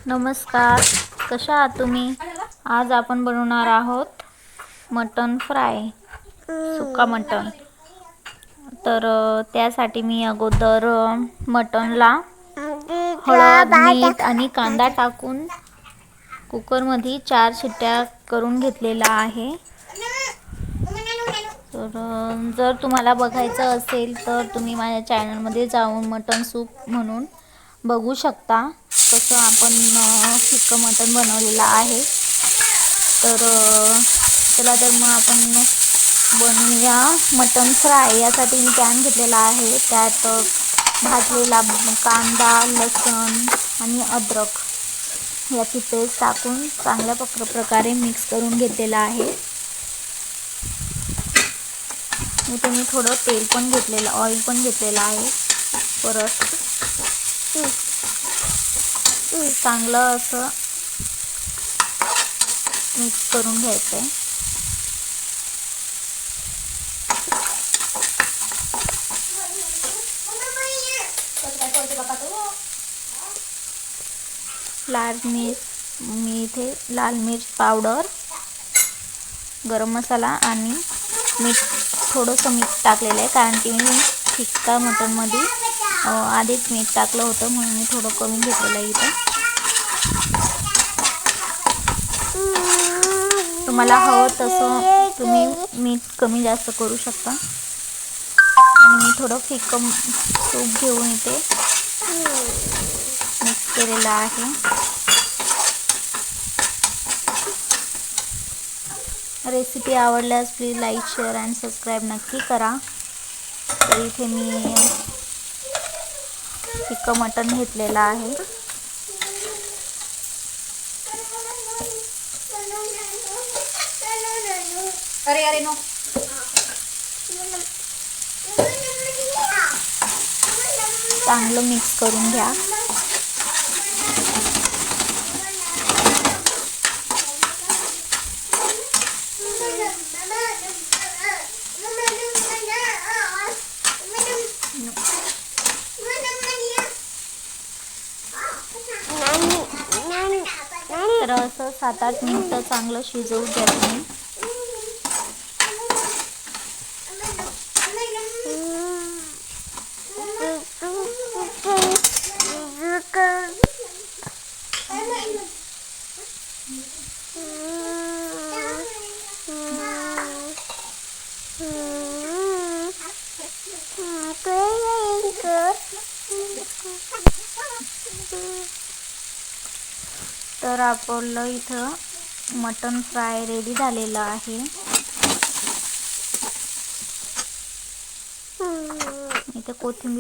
नमस्कार, कशा आहात तुम्ही? आज आपण बनवणार आहोत मटण फ्राय, सुका मटण. तर त्यासाठी मी अगोदर मटणला हळद, मीठ आणि कांदा टाकून कुकरमध्ये 4 शिट्ट्या करून घेतलेला आहे. तर जर तुम्हाला बघायचं असेल तर तुम्ही माझ्या चॅनलमध्ये जाऊन मटण सूप म्हणून बघू शकता, कसं आपण फिक्कं मटण बनवलेलं आहे. तर चला तर मग आपण बनवूया मटण फ्राय. यासाठी मी पॅन घेतलेला आहे, त्यात भाजलेला कांदा, लसूण आणि अद्रक याची पेस्ट टाकून चांगल्या प्रकारे मिक्स करून घेतलेला आहे. इथे मी थोडं तेल पण घेतलेलं, ऑइल पण घेतलेलं आहे. परत चांगलं असं मिक्स करून घ्यायचं आहे. मी इथे लाल मिर्च पावडर, गरम मसाला आणि मीठ, थोडंसं मीठ टाकलेलं आहे, कारण की मी फिक्का मटणमध्ये आधीच मीठ टाकलं होतं, म्हणून मी थोडं कमी घेतलेलं आहे. इथं तुम्हाला हवं तसं तुम्ही मीठ कमी जास्त करू शकता. आणि मी थोडं फिक्कं सूप घेऊन इथे मिक्स केलेलं आहे. रेसिपी आवडल्यास please like, share and subscribe नक्की करा. तर इथे मी फिक्कं मटण घेतलेलं आहे. अरे नो, चांगलं मिक्स करून घ्या. तर असं 7-8 मिनिटं चांगलं शिजवू द्या तुम्ही. तर आपलं इथं मटण फ्राय रेडी झालेलं आहे. इथे कोथिंबीर